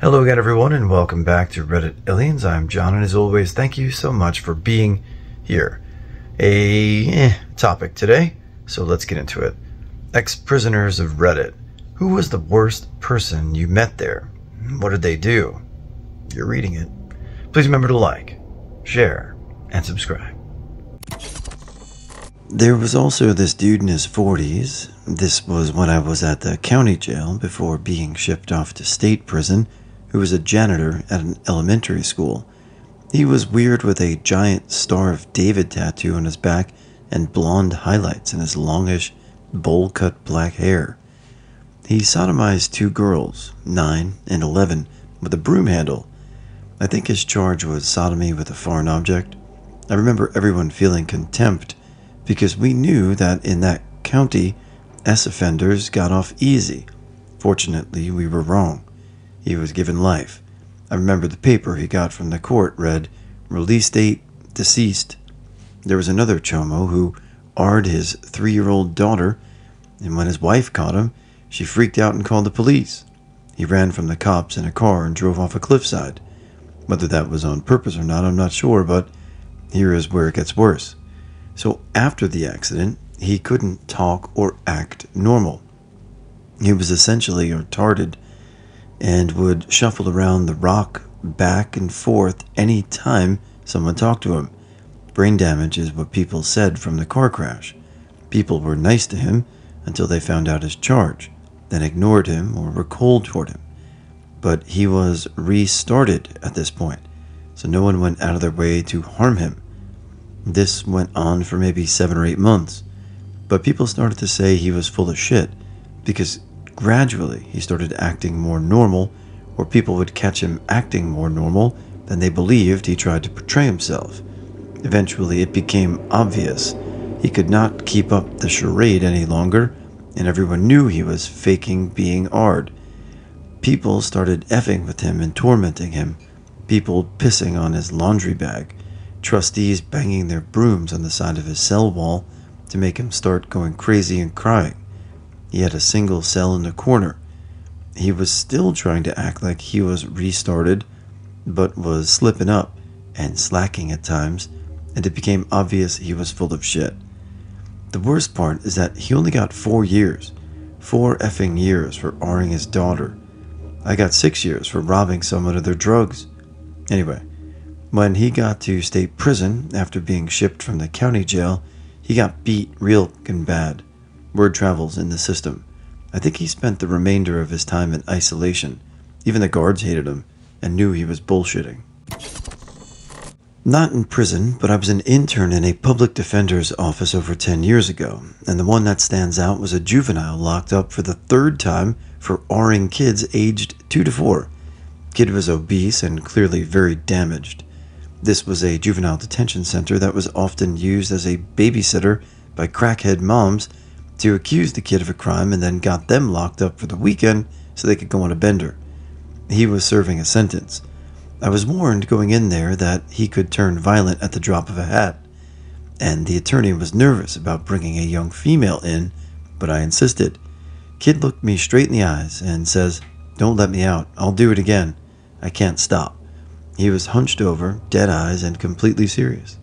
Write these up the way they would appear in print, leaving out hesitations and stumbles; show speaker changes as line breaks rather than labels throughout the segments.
Hello again, everyone, and welcome back to Reddit Aliens. I'm John, and as always, thank you so much for being here. A topic today, so let's get into it. Ex-prisoners of Reddit. Who was the worst person you met there? What did they do? You're reading it. Please remember to like, share, and subscribe. There was also this dude in his 40s. This was when I was at the county jail before being shipped off to state prison, who was a janitor at an elementary school. He was weird with a giant Star of David tattoo on his back and blonde highlights in his longish, bowl-cut black hair. He sodomized two girls, 9 and 11, with a broom handle. I think his charge was sodomy with a foreign object. I remember everyone feeling contempt because we knew that in that county, S offenders got off easy. Fortunately, we were wrong. He was given life. I remember the paper he got from the court read, "Release date, deceased." There was another chomo who R-ed his 3-year-old daughter, and when his wife caught him, she freaked out and called the police. He ran from the cops in a car and drove off a cliffside. Whether that was on purpose or not, I'm not sure, but here is where it gets worse. So after the accident, he couldn't talk or act normal. He was essentially retarded and would shuffle around the rock back and forth any time someone talked to him. Brain damage is what people said from the car crash. People were nice to him until they found out his charge, then ignored him or were cold toward him. But he was restarted at this point, so no one went out of their way to harm him. This went on for maybe 7 or 8 months, but people started to say he was full of shit because gradually he started acting more normal, or people would catch him acting more normal than they believed he tried to portray himself. Eventually it became obvious he could not keep up the charade any longer, and everyone knew he was faking being R-ed. People started effing with him and tormenting him, people pissing on his laundry bag, trustees banging their brooms on the side of his cell wall to make him start going crazy and crying. He had a single cell in the corner. He was still trying to act like he was restarted, but was slipping up and slacking at times, and it became obvious he was full of shit. The worst part is that he only got 4 years. 4 effing years for R-ing his daughter. I got 6 years for robbing someone of their drugs. Anyway, when he got to state prison after being shipped from the county jail, he got beat real bad. Word travels in the system. I think he spent the remainder of his time in isolation. Even the guards hated him and knew he was bullshitting. Not in prison, but I was an intern in a public defender's office over 10 years ago, and the one that stands out was a juvenile locked up for the 3rd time for R-ing kids aged 2 to 4. Kid was obese and clearly very damaged. This was a juvenile detention center that was often used as a babysitter by crackhead moms to accuse the kid of a crime and then got them locked up for the weekend so they could go on a bender. He was serving a sentence. I was warned going in there that he could turn violent at the drop of a hat, and the attorney was nervous about bringing a young female in, but I insisted. Kid looked me straight in the eyes and says, "Don't let me out. I'll do it again. I can't stop." He was hunched over, dead eyes, and completely serious.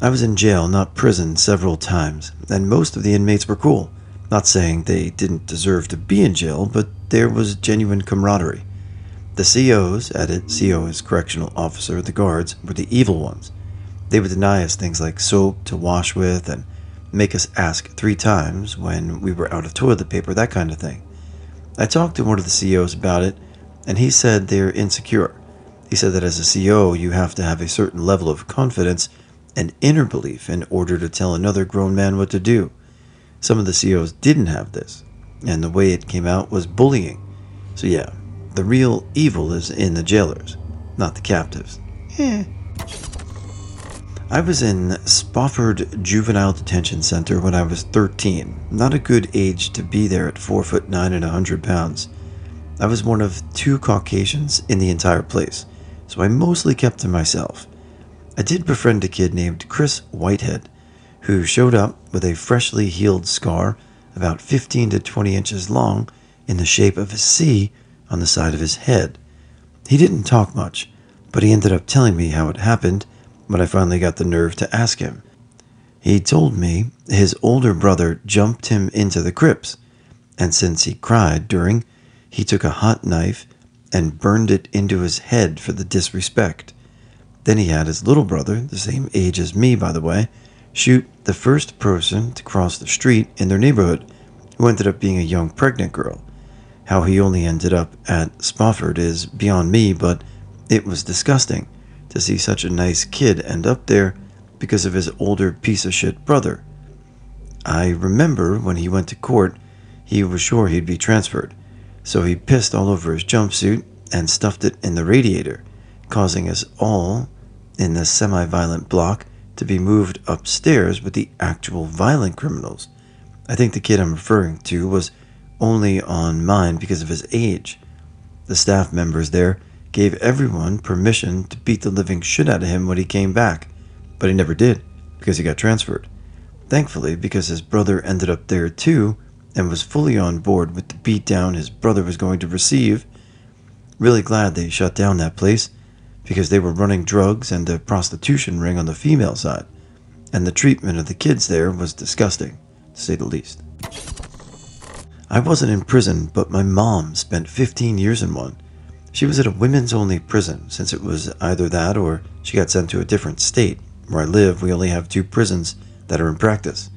I was in jail, not prison, several times, and most of the inmates were cool. Not saying they didn't deserve to be in jail, but there was genuine camaraderie. The COs at it, CO is correctional officer, the guards, were the evil ones. They would deny us things like soap to wash with and make us ask 3 times when we were out of toilet paper, that kind of thing. I talked to one of the COs about it, and he said they're insecure. He said that as a CO, you have to have a certain level of confidence and inner belief in order to tell another grown man what to do. Some of the COs didn't have this, and the way it came out was bullying. So yeah, the real evil is in the jailers, not the captives. I was in Spofford Juvenile Detention Center when I was 13. Not a good age to be there at 4'9" and 100 pounds. I was one of 2 Caucasians in the entire place, so I mostly kept to myself. I did befriend a kid named Chris Whitehead, who showed up with a freshly healed scar about 15 to 20 inches long in the shape of a C on the side of his head. He didn't talk much, but he ended up telling me how it happened when I finally got the nerve to ask him. He told me his older brother jumped him into the crypts, and since he cried during, he took a hot knife and burned it into his head for the disrespect. Then he had his little brother, the same age as me by the way, shoot the first person to cross the street in their neighborhood, who ended up being a young pregnant girl. How he only ended up at Spofford is beyond me, but it was disgusting to see such a nice kid end up there because of his older piece of shit brother. I remember when he went to court, he was sure he'd be transferred, so he pissed all over his jumpsuit and stuffed it in the radiator, causing us all in the semi-violent block to be moved upstairs with the actual violent criminals. I think the kid I'm referring to was only on mine because of his age. The staff members there gave everyone permission to beat the living shit out of him when he came back, but he never did because he got transferred. Thankfully, because his brother ended up there too and was fully on board with the beatdown his brother was going to receive. Really glad they shut down that place because they were running drugs and a prostitution ring on the female side, and the treatment of the kids there was disgusting, to say the least. I wasn't in prison, but my mom spent 15 years in one. She was at a women's-only prison, since it was either that or she got sent to a different state. Where I live, we only have 2 prisons that are in practice.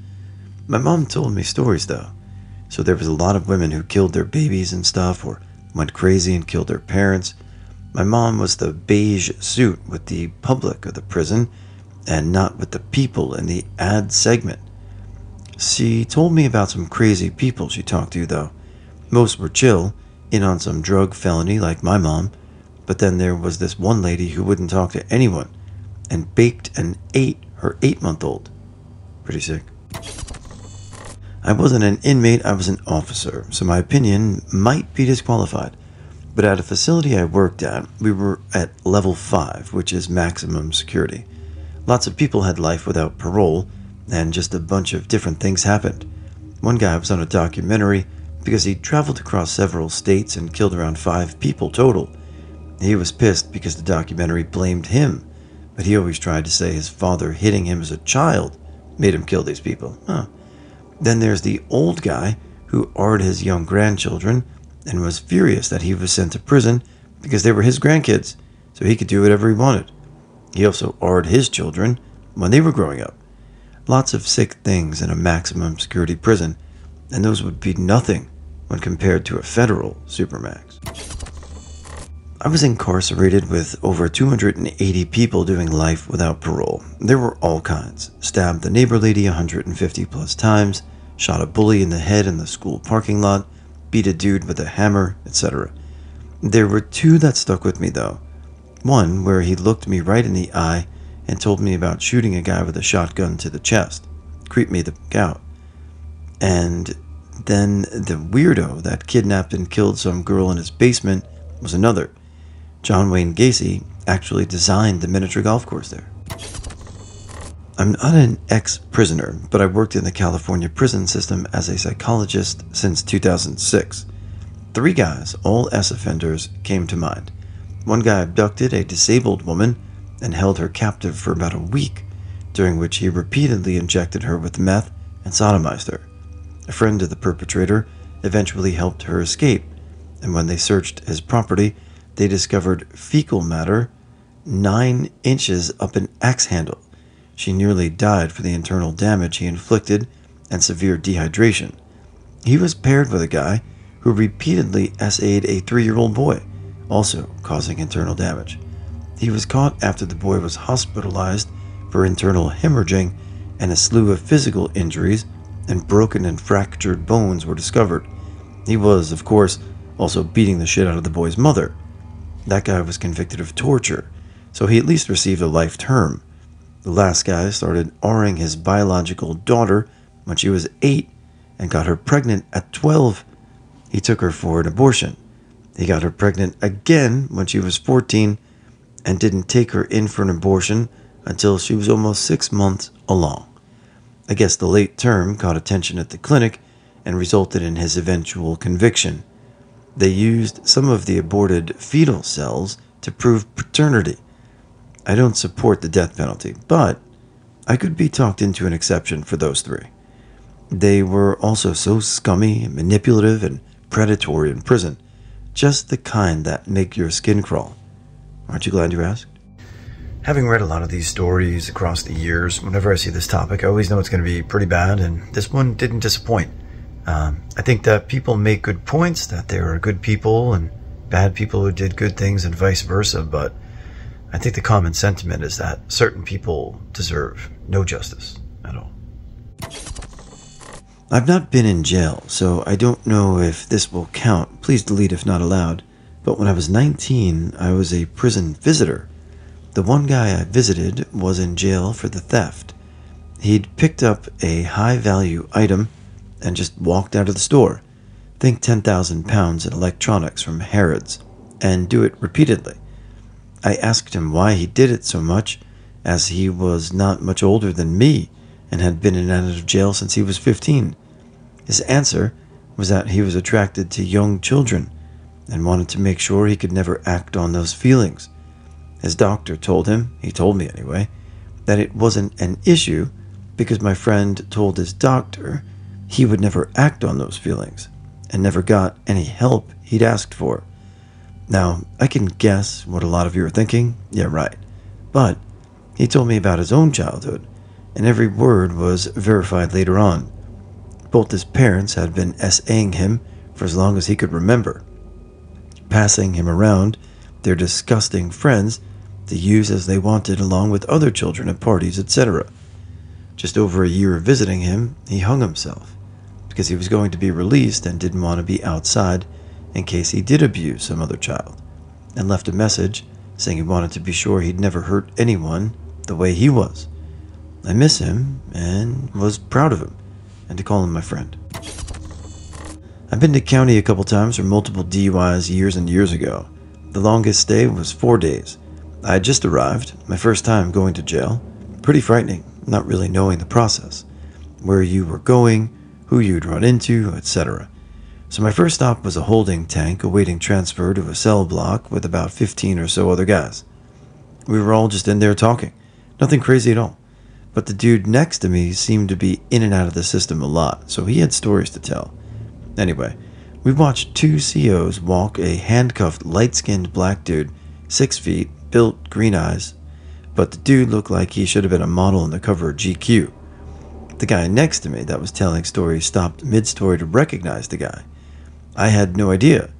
My mom told me stories, though. So there was a lot of women who killed their babies and stuff, or went crazy and killed their parents. My mom was the beige suit with the public of the prison, and not with the people in the ad segment. She told me about some crazy people she talked to, though. Most were chill, in on some drug felony like my mom, but then there was this one lady who wouldn't talk to anyone, and baked and ate her 8-month-old. Pretty sick. I wasn't an inmate, I was an officer, so my opinion might be disqualified. But at a facility I worked at, we were at level 5, which is maximum security. Lots of people had life without parole, and just a bunch of different things happened. One guy was on a documentary because he traveled across several states and killed around 5 people total. He was pissed because the documentary blamed him, but he always tried to say his father hitting him as a child made him kill these people. Then there's the old guy who R'd his young grandchildren and was furious that he was sent to prison because they were his grandkids, so he could do whatever he wanted. He also R'd his children when they were growing up. Lots of sick things in a maximum security prison, and those would be nothing when compared to a federal supermax. I was incarcerated with over 280 people doing life without parole. There were all kinds. Stabbed the neighbor lady 150 plus times, shot a bully in the head in the school parking lot, beat a dude with a hammer, etc. There were 2 that stuck with me though. One where he looked me right in the eye and told me about shooting a guy with a shotgun to the chest. Creeped me the fuck out. And then the weirdo that kidnapped and killed some girl in his basement was another. John Wayne Gacy actually designed the miniature golf course there. I'm not an ex-prisoner, but I worked in the California prison system as a psychologist since 2006. 3 guys, all S-offenders, came to mind. One guy abducted a disabled woman and held her captive for about a week, during which he repeatedly injected her with meth and sodomized her. A friend of the perpetrator eventually helped her escape, and when they searched his property, they discovered fecal matter 9 inches up an axe handle. She nearly died for the internal damage he inflicted and severe dehydration. He was paired with a guy who repeatedly SA'd a 3-year-old boy, also causing internal damage. He was caught after the boy was hospitalized for internal hemorrhaging, and a slew of physical injuries and broken and fractured bones were discovered. He was, of course, also beating the shit out of the boy's mother. That guy was convicted of torture, so he at least received a life term. The last guy started R-ing his biological daughter when she was 8 and got her pregnant at 12. He took her for an abortion. He got her pregnant again when she was 14 and didn't take her in for an abortion until she was almost 6 months along. I guess the late term caught attention at the clinic and resulted in his eventual conviction. They used some of the aborted fetal cells to prove paternity. I don't support the death penalty, but I could be talked into an exception for those three. They were also so scummy, manipulative, and predatory in prison, just the kind that make your skin crawl. Aren't you glad you asked? Having read a lot of these stories across the years, whenever I see this topic, I always know it's going to be pretty bad, and this one didn't disappoint. I think that people make good points, that there are good people and bad people who did good things and vice versa, but I think the common sentiment is that certain people deserve no justice at all. I've not been in jail, so I don't know if this will count. Please delete if not allowed. But when I was 19, I was a prison visitor. The one guy I visited was in jail for the theft. He'd picked up a high-value item and just walked out of the store. Think 10,000 pounds in electronics from Harrods, and do it repeatedly. I asked him why he did it so much, as he was not much older than me and had been in and out of jail since he was 15. His answer was that he was attracted to young children and wanted to make sure he could never act on those feelings. His doctor told him, he told me anyway, that it wasn't an issue because my friend told his doctor he would never act on those feelings and never got any help he'd asked for. Now, I can guess what a lot of you are thinking. Yeah, right. But he told me about his own childhood, and every word was verified later on. Both his parents had been SAing him for as long as he could remember, passing him around their disgusting friends to use as they wanted along with other children at parties, etc. Just over a year of visiting him, he hung himself because he was going to be released and didn't want to be outside in case he did abuse some other child, and left a message saying he wanted to be sure he'd never hurt anyone the way he was. I miss him and was proud of him, and to call him my friend. I've been to county a couple times for multiple DUIs years and years ago. The longest stay was 4 days. I had just arrived, my first time going to jail. Pretty frightening, not really knowing the process, where you were going, who you'd run into, etc. So my first stop was a holding tank awaiting transfer to a cell block with about 15 or so other guys. We were all just in there talking. Nothing crazy at all. But the dude next to me seemed to be in and out of the system a lot, so he had stories to tell. Anyway, we watched two COs walk a handcuffed, light-skinned black dude, 6 feet, built, green eyes, but the dude looked like he should have been a model on the cover of GQ. The guy next to me that was telling stories stopped mid-story to recognize the guy. I had no idea,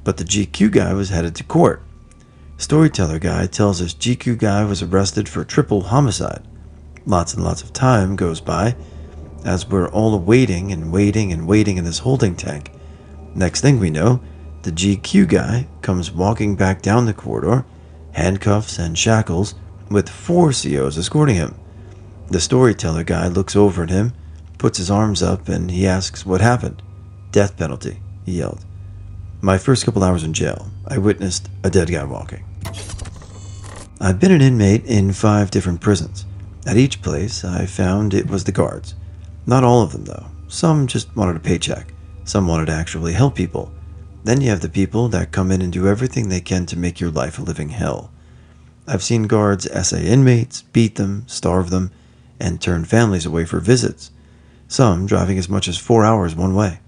but the GQ guy was headed to court. Storyteller guy tells us GQ guy was arrested for triple homicide. Lots and lots of time goes by as we're all waiting and waiting and waiting in this holding tank. Next thing we know, the GQ guy comes walking back down the corridor, handcuffs and shackles, with 4 COs escorting him. The storyteller guy looks over at him, puts his arms up, and he asks what happened. Death penalty, he yelled. My first couple hours in jail, I witnessed a dead guy walking. I've been an inmate in 5 different prisons. At each place, I found it was the guards. Not all of them, though. Some just wanted a paycheck. Some wanted to actually help people. Then you have the people that come in and do everything they can to make your life a living hell. I've seen guards essay inmates, beat them, starve them, and turn families away for visits. Some driving as much as 4 hours one way.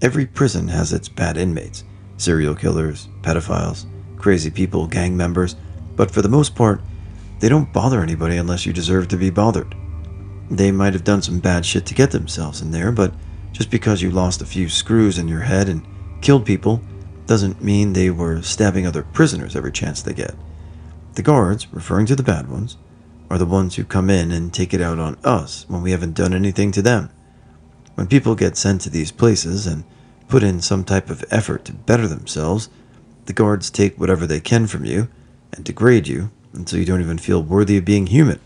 Every prison has its bad inmates. Serial killers, pedophiles, crazy people, gang members. But for the most part, they don't bother anybody unless you deserve to be bothered. They might have done some bad shit to get themselves in there, but just because you lost a few screws in your head and killed people doesn't mean they were stabbing other prisoners every chance they get. The guards, referring to the bad ones, are the ones who come in and take it out on us when we haven't done anything to them. When people get sent to these places and put in some type of effort to better themselves, the guards take whatever they can from you and degrade you until you don't even feel worthy of being human.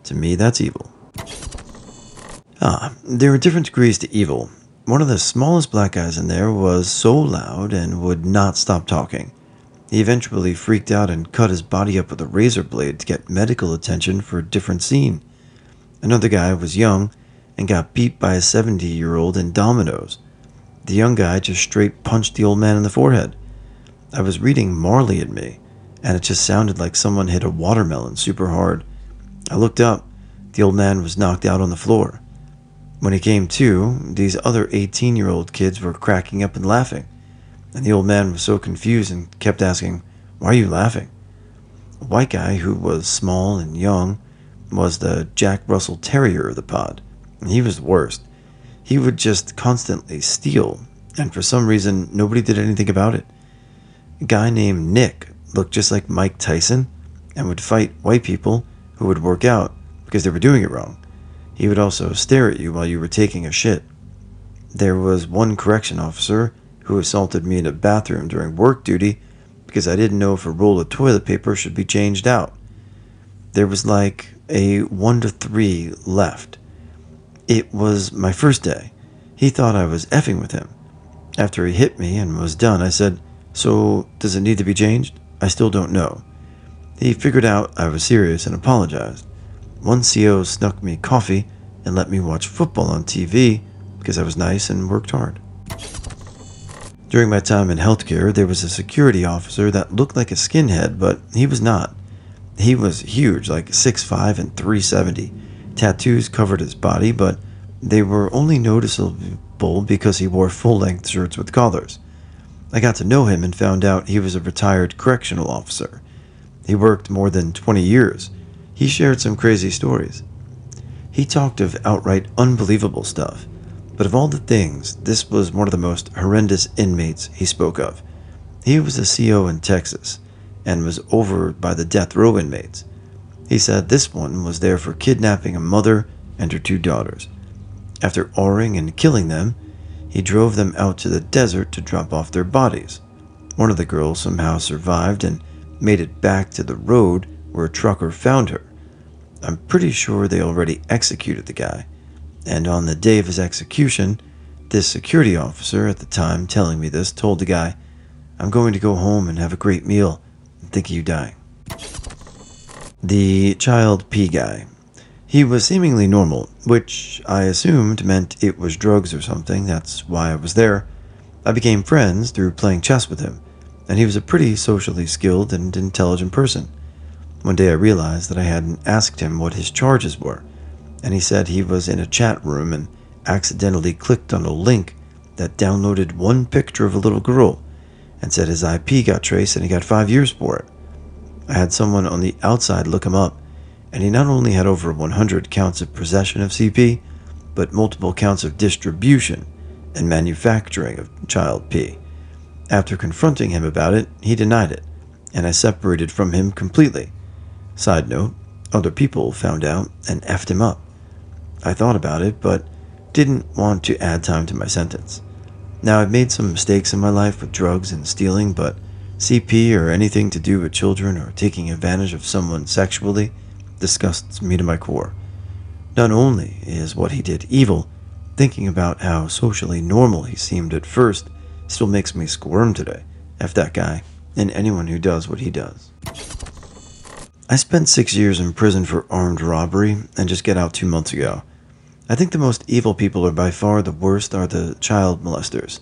To me, that's evil. There are different degrees to evil. One of the smallest black guys in there was so loud and would not stop talking. He eventually freaked out and cut his body up with a razor blade to get medical attention for a different scene. Another guy was young and got beat by a 70-year-old in dominoes. The young guy just straight punched the old man in the forehead. I was reading Marley and Me, and it just sounded like someone hit a watermelon super hard. I looked up. The old man was knocked out on the floor. When he came to, these other 18-year-old kids were cracking up and laughing, and the old man was so confused and kept asking, "Why are you laughing?" A white guy who was small and young was the Jack Russell Terrier of the pod, and he was the worst. He would just constantly steal, and for some reason, nobody did anything about it. A guy named Nick looked just like Mike Tyson and would fight white people who would work out because they were doing it wrong. He would also stare at you while you were taking a shit. There was one correction officer who assaulted me in a bathroom during work duty because I didn't know if a roll of toilet paper should be changed out. There was like a 1 to 3 left. It was my first day. He thought I was effing with him. After he hit me and was done, I said, "So, does it need to be changed?" "I still don't know." He figured out I was serious and apologized. One CO snuck me coffee and let me watch football on TV because I was nice and worked hard. During my time in healthcare, there was a security officer that looked like a skinhead, but he was not. He was huge, like 6'5" and 370. Tattoos covered his body, but they were only noticeable because he wore full-length shirts with collars. I got to know him and found out he was a retired correctional officer. He worked more than 20 years. He shared some crazy stories. He talked of outright unbelievable stuff, but of all the things, this was one of the most horrendous inmates he spoke of. He was a CO in Texas and was over by the death row inmates. He said this one was there for kidnapping a mother and her 2 daughters. After awing and killing them, he drove them out to the desert to drop off their bodies. One of the girls somehow survived and made it back to the road where a trucker found her. I'm pretty sure they already executed the guy, and on the day of his execution, this security officer at the time telling me this told the guy, "I'm going to go home and have a great meal and think of you dying." The child P guy. He was seemingly normal, which I assumed meant it was drugs or something. That's why I was there. I became friends through playing chess with him, and he was a pretty socially skilled and intelligent person. One day I realized that I hadn't asked him what his charges were, and he said he was in a chat room and accidentally clicked on a link that downloaded one picture of a little girl and said his IP got traced and he got 5 years for it. I had someone on the outside look him up, and he not only had over 100 counts of possession of CP, but multiple counts of distribution and manufacturing of child P. After confronting him about it, he denied it, and I separated from him completely. Side note, other people found out and effed him up. I thought about it, but didn't want to add time to my sentence. Now, I've made some mistakes in my life with drugs and stealing, but CP or anything to do with children or taking advantage of someone sexually disgusts me to my core. Not only is what he did evil, thinking about how socially normal he seemed at first still makes me squirm today. F that guy, and anyone who does what he does. I spent 6 years in prison for armed robbery and just got out 2 months ago. I think the most evil people are by far the worst are the child molesters.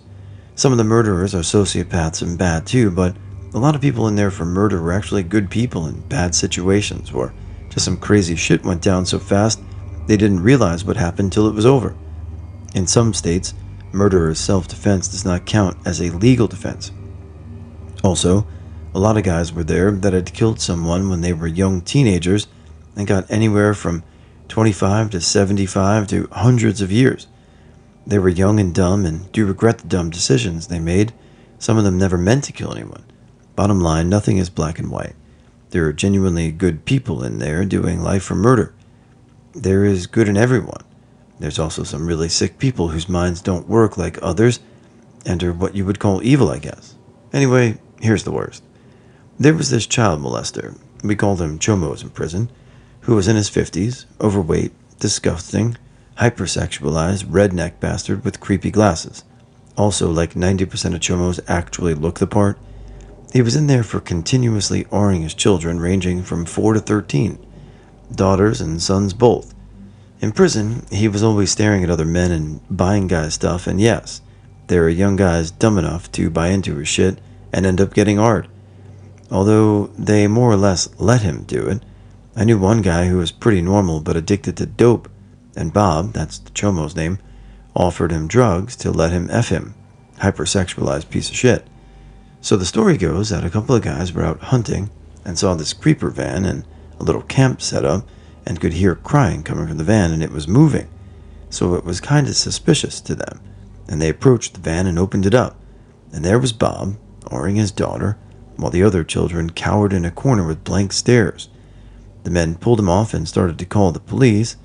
Some of the murderers are sociopaths and bad too, but a lot of people in there for murder were actually good people in bad situations, or just some crazy shit went down so fast they didn't realize what happened till it was over. In some states, murder as self-defense does not count as a legal defense. Also, a lot of guys were there that had killed someone when they were young teenagers and got anywhere from 25 to 75 to hundreds of years. They were young and dumb and do regret the dumb decisions they made. Some of them never meant to kill anyone. Bottom line, nothing is black and white. There are genuinely good people in there doing life for murder. There is good in everyone. There's also some really sick people whose minds don't work like others and are what you would call evil, I guess. Anyway, here's the worst. There was this child molester, we called him Chomos in prison, who was in his 50s, overweight, disgusting, hypersexualized, redneck bastard with creepy glasses. Also, like 90% of Chomos actually look the part. He was in there for continuously awing his children ranging from 4 to 13, daughters and sons both. In prison, he was always staring at other men and buying guys stuff, and yes, there are young guys dumb enough to buy into his shit and end up getting art. Although they more or less let him do it. I knew one guy who was pretty normal but addicted to dope, and Bob, that's the chomo's name, offered him drugs to let him F him. Hypersexualized piece of shit. So the story goes that a couple of guys were out hunting and saw this creeper van and a little camp set up and could hear crying coming from the van, and it was moving. So it was kind of suspicious to them, and they approached the van and opened it up. And there was Bob, awing his daughter, while the other children cowered in a corner with blank stares. The men pulled him off and started to call the police,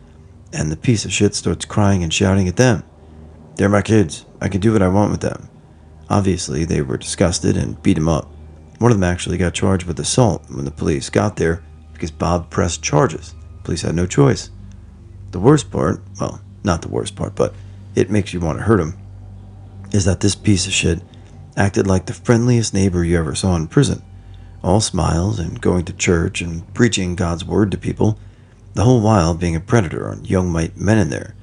and the piece of shit starts crying and shouting at them. They're my kids. I can do what I want with them. Obviously, they were disgusted and beat him up. One of them actually got charged with assault when the police got there because Bob pressed charges. Police had no choice. The worst part, well, not the worst part, but it makes you want to hurt him, is that this piece of shit acted like the friendliest neighbor you ever saw in prison. All smiles and going to church and preaching God's word to people, the whole while being a predator on young men in there,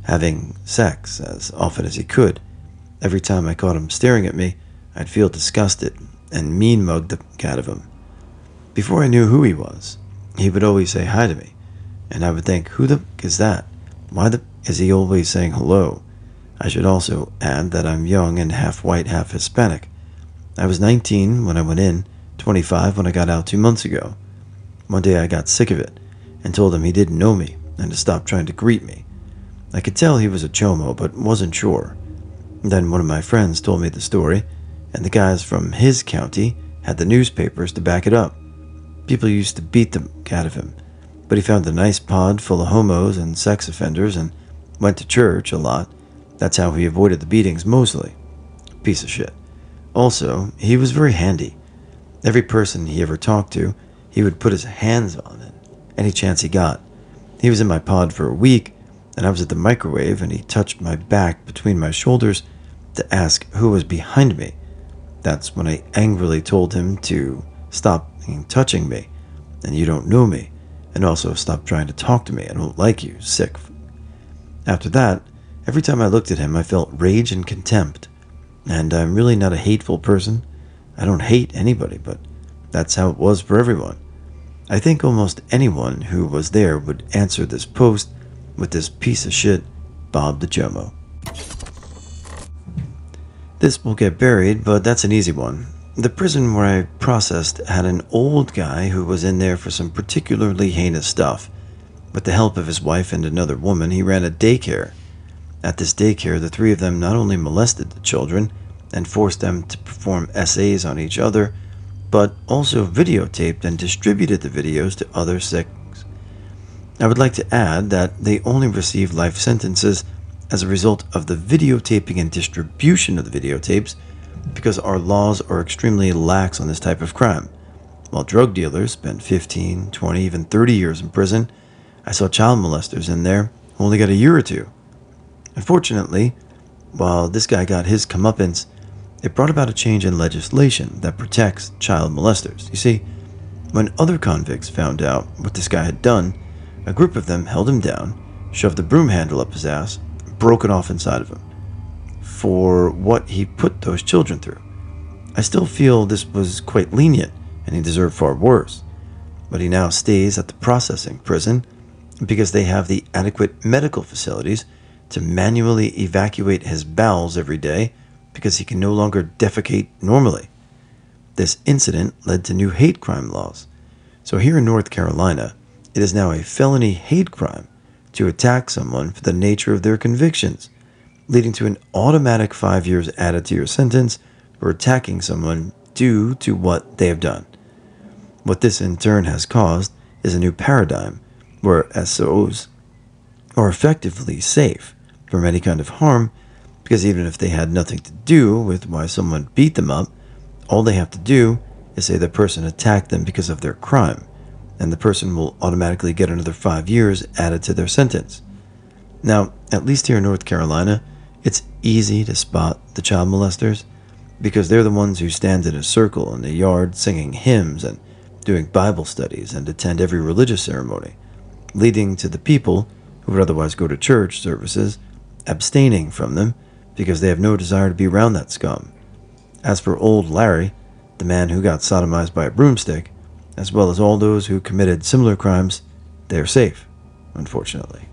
having sex as often as he could. Every time I caught him staring at me, I'd feel disgusted and mean-mugged the cat of him. Before I knew who he was, he would always say hi to me, and I would think, who the f*** is that? Why the f*** is he always saying hello? I should also add that I'm young and half white, half Hispanic. I was 19 when I went in, 25 when I got out 2 months ago. One day I got sick of it and told him he didn't know me and to stop trying to greet me. I could tell he was a chomo, but wasn't sure. Then one of my friends told me the story, and the guys from his county had the newspapers to back it up. People used to beat the cat of him, but he found a nice pod full of homos and sex offenders and went to church a lot. That's how he avoided the beatings mostly. Piece of shit. Also, he was very handy. Every person he ever talked to, he would put his hands on it, any chance he got. He was in my pod for a week, and I was at the microwave, and he touched my back between my shoulders to ask who was behind me. That's when I angrily told him to stop touching me, and you don't know me, and also stop trying to talk to me. I don't like you, sick. After that, every time I looked at him, I felt rage and contempt, and I'm really not a hateful person. I don't hate anybody, but that's how it was for everyone. I think almost anyone who was there would answer this post with this piece of shit, Bob the Chomo. This will get buried, but that's an easy one. The prison where I processed had an old guy who was in there for some particularly heinous stuff. With the help of his wife and another woman, he ran a daycare. At this daycare, the three of them not only molested the children and forced them to perform essays on each other, but also videotaped and distributed the videos to other sicks. I would like to add that they only received life sentences as a result of the videotaping and distribution of the videotapes, because our laws are extremely lax on this type of crime. While drug dealers spend 15, 20, even 30 years in prison, I saw child molesters in there who only got a year or two. Unfortunately, while this guy got his comeuppance, it brought about a change in legislation that protects child molesters. You see, when other convicts found out what this guy had done, a group of them held him down, shoved a broom handle up his ass, broke it off inside of him for what he put those children through. I still feel this was quite lenient and he deserved far worse, but he now stays at the processing prison because they have the adequate medical facilities to manually evacuate his bowels every day because he can no longer defecate normally. This incident led to new hate crime laws. So here in North Carolina, it is now a felony hate crime to attack someone for the nature of their convictions, leading to an automatic 5 years added to your sentence for attacking someone due to what they have done. What this in turn has caused is a new paradigm where SOs are effectively safe from any kind of harm, because even if they had nothing to do with why someone beat them up, all they have to do is say the person attacked them because of their crime, and the person will automatically get another 5 years added to their sentence. Now, at least here in North Carolina, it's easy to spot the child molesters because they're the ones who stand in a circle in the yard singing hymns and doing Bible studies and attend every religious ceremony, leading to the people who would otherwise go to church services abstaining from them because they have no desire to be around that scum. As for old Larry, the man who got sodomized by a broomstick, as well as all those who committed similar crimes, they are safe, unfortunately.